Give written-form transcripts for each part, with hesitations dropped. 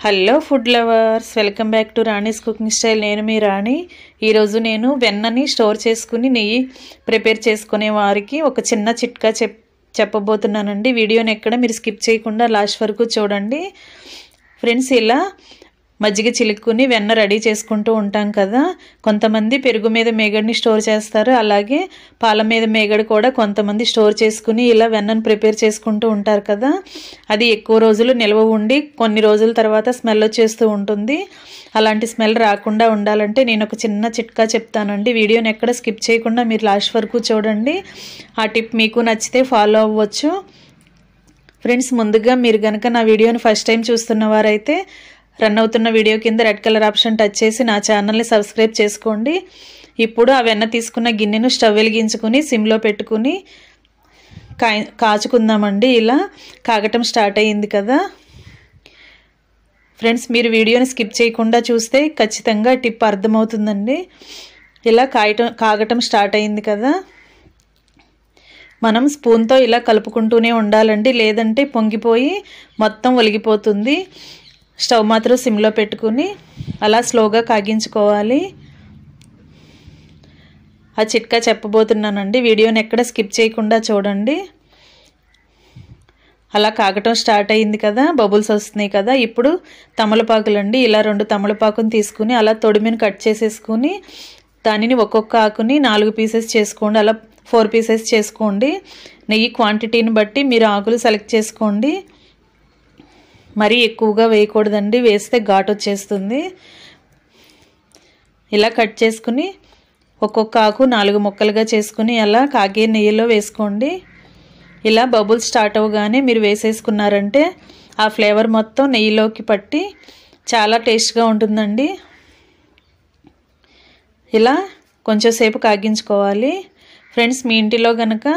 Hello food lovers, welcome back to Rani's cooking style. నేను మీ రాణి. ఈరోజు నేను వెన్నని స్టోర్ చేసుకుని నెయ్యి ప్రిపేర్ చేసుకునే వారికి ఒక చిన్న చిట్కా చెప్పబోతున్నానండి. వీడియోని ఎక్కడ మీరు స్కిప్ చేయకుండా లాస్ట్ వరకు చూడండి ఫ్రెండ్స్. ఇలా మజ్జిగ చిలుక్కుని వెన్న రెడీ చేసుకుంటూ ఉంటాం కదా. కొంతమంది పెరుగు మీద మేగడిని స్టోర్ చేస్తారు, అలాగే పాల మీద మేగడ కూడా కొంతమంది స్టోర్ చేసుకుని ఇలా వెన్నను ప్రిపేర్ చేసుకుంటూ ఉంటారు కదా. అది ఎక్కువ రోజులు నిల్వ ఉండి కొన్ని రోజుల తర్వాత స్మెల్ వచ్చేస్తూ ఉంటుంది. అలాంటి స్మెల్ రాకుండా ఉండాలంటే నేను ఒక చిన్న చిట్కా చెప్తానండి. వీడియోని ఎక్కడ స్కిప్ చేయకుండా మీరు లాస్ట్ వరకు చూడండి. ఆ టిప్ మీకు నచ్చితే ఫాలో అవ్వచ్చు ఫ్రెండ్స్. ముందుగా మీరు కనుక నా వీడియోని ఫస్ట్ టైం చూస్తున్న వారైతే రన్ అవుతున్న వీడియో కింద రెడ్ కలర్ ఆప్షన్ టచ్ చేసి నా ఛానల్ని సబ్స్క్రైబ్ చేసుకోండి. ఇప్పుడు ఆ వెన్న తీసుకున్న గిన్నెను స్టవ్ వెలిగించుకుని సిమ్లో పెట్టుకుని కాచుకుందామండి. ఇలా కాగటం స్టార్ట్ అయ్యింది కదా ఫ్రెండ్స్. మీరు వీడియోని స్కిప్ చేయకుండా చూస్తే ఖచ్చితంగా టిప్ అర్థమవుతుందండి. ఇలా కాగటం స్టార్ట్ అయ్యింది కదా. మనం స్పూన్తో ఇలా కలుపుకుంటూనే ఉండాలండి, లేదంటే పొంగిపోయి మొత్తం ఒలిగిపోతుంది. స్టవ్ మాత్రం సిమ్లో పెట్టుకుని అలా స్లోగా కాగించుకోవాలి. ఆ చిట్కా చెప్పబోతున్నానండి. వీడియోని ఎక్కడ స్కిప్ చేయకుండా చూడండి. అలా కాగటం స్టార్ట్ అయ్యింది కదా, బబుల్స్ వస్తున్నాయి కదా. ఇప్పుడు తమలపాకులండి. ఇలా 2 తమలపాకుని తీసుకుని అలా తొడిమిని కట్ చేసేసుకుని దానిని ఒక్కొక్క ఆకుని 4 పీసెస్ చేసుకోండి. అలా 4 పీసెస్ చేసుకోండి. నెయ్యి క్వాంటిటీని బట్టి మీరు ఆకులు సెలెక్ట్ చేసుకోండి. మరీ ఎక్కువగా వేయకూడదండి, వేస్తే ఘాటు వచ్చేస్తుంది. ఇలా కట్ చేసుకుని ఒక్కొక్క ఆకు 4 ముక్కలుగా చేసుకుని అలా కాగే నెయ్యిలో వేసుకోండి. ఇలా బబుల్స్ స్టార్ట్ అవ్వగానే మీరు వేసేసుకున్నారంటే ఆ ఫ్లేవర్ మొత్తం నెయ్యిలోకి పట్టి చాలా టేస్ట్గా ఉంటుందండి. ఇలా కొంచెం సేపు కాగించుకోవాలి ఫ్రెండ్స్. మీ ఇంటిలో కనుక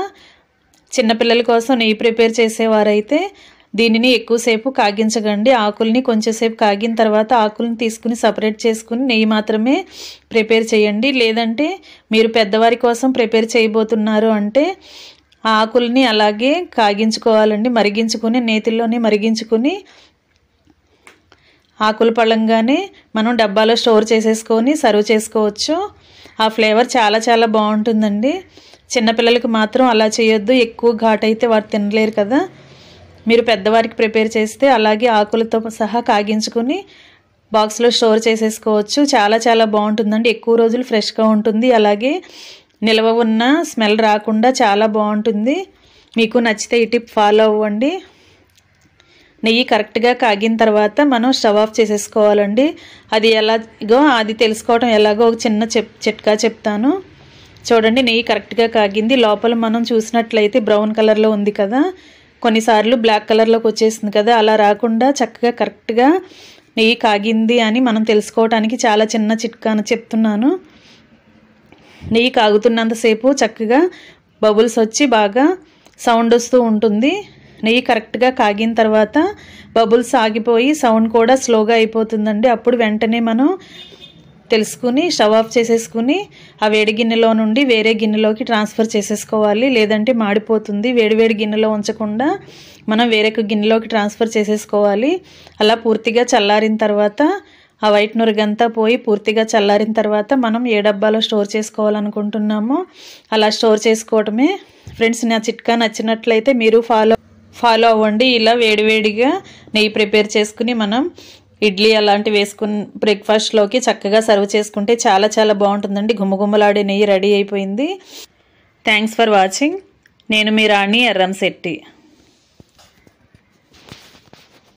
చిన్నపిల్లల కోసం నెయ్యి ప్రిపేర్ చేసేవారైతే దీనిని ఎక్కువసేపు కాగించకండి. ఆకుల్ని కొంచెంసేపు కాగిన తర్వాత ఆకుల్ని తీసుకుని సపరేట్ చేసుకుని నెయ్యి మాత్రమే ప్రిపేర్ చేయండి. లేదంటే మీరు పెద్దవారి కోసం ప్రిపేర్ చేయబోతున్నారు అంటే ఆకుల్ని అలాగే కాగించుకోవాలండి. మరిగించుకుని నేతిలోనే మరిగించుకుని ఆకులు పళ్ళంగానే మనం డబ్బాలో స్టోర్ చేసేసుకొని సర్వ్ చేసుకోవచ్చు. ఆ ఫ్లేవర్ చాలా చాలా బాగుంటుందండి. చిన్నపిల్లలకి మాత్రం అలా చేయొద్దు, ఎక్కువ ఘాటు అయితే వారు తినలేరు కదా. మీరు పెద్దవారికి ప్రిపేర్ చేస్తే అలాగే ఆకులతో సహా కాగించుకుని బాక్స్లో స్టోర్ చేసేసుకోవచ్చు. చాలా చాలా బాగుంటుందండి. ఎక్కువ రోజులు ఫ్రెష్గా ఉంటుంది, అలాగే నిల్వ ఉన్న స్మెల్ రాకుండా చాలా బాగుంటుంది. మీకు నచ్చితే ఈ టిప్ ఫాలో అవ్వండి. నెయ్యి కరెక్ట్గా కాగిన తర్వాత మనం స్టవ్ ఆఫ్ చేసేసుకోవాలండి. అది ఎలాగో అది తెలుసుకోవడం ఎలాగో ఒక చిన్న చిట్కా చెప్తాను చూడండి. నెయ్యి కరెక్ట్గా కాగింది. లోపల మనం చూసినట్లయితే బ్రౌన్ కలర్లో ఉంది కదా, కొన్నిసార్లు బ్లాక్ కలర్లోకి వచ్చేస్తుంది కదా. అలా రాకుండా చక్కగా కరెక్ట్గా నెయ్యి కాగింది అని మనం తెలుసుకోవడానికి చాలా చిన్న చిట్కాను చెప్తున్నాను. నెయ్యి కాగుతున్నంతసేపు చక్కగా బబుల్స్ వచ్చి బాగా సౌండ్ వస్తూ ఉంటుంది. నెయ్యి కరెక్ట్గా కాగిన తర్వాత బబుల్స్ ఆగిపోయి సౌండ్ కూడా స్లోగా అయిపోతుందండి. అప్పుడు వెంటనే మనం తెలుసుకుని స్టవ్ ఆఫ్ చేసేసుకుని ఆ వేడి గిన్నెలో నుండి వేరే గిన్నెలోకి ట్రాన్స్ఫర్ చేసేసుకోవాలి, లేదంటే మాడిపోతుంది. వేడివేడి గిన్నెలో ఉంచకుండా మనం వేరే గిన్నెలోకి ట్రాన్స్ఫర్ చేసేసుకోవాలి. అలా పూర్తిగా చల్లారిన తర్వాత ఆ వైట్ నురగంతా పోయి పూర్తిగా చల్లారిన తర్వాత మనం ఏ డబ్బాలో స్టోర్ చేసుకోవాలనుకుంటున్నామో అలా స్టోర్ చేసుకోవటమే ఫ్రెండ్స్. నా చిట్కా నచ్చినట్లయితే మీరు ఫాలో అవ్వండి. ఇలా వేడివేడిగా నెయ్యి ప్రిపేర్ చేసుకుని మనం ఇడ్లీ అలాంటివి వేసుకుని బ్రేక్ఫాస్ట్లోకి చక్కగా సర్వ్ చేసుకుంటే చాలా చాలా బాగుంటుందండి. గుమ్మగుమ్మలాడే నెయ్యి రెడీ అయిపోయింది. Thanks for watching. నేను మీ రాణి ఎర్రంశెట్టి.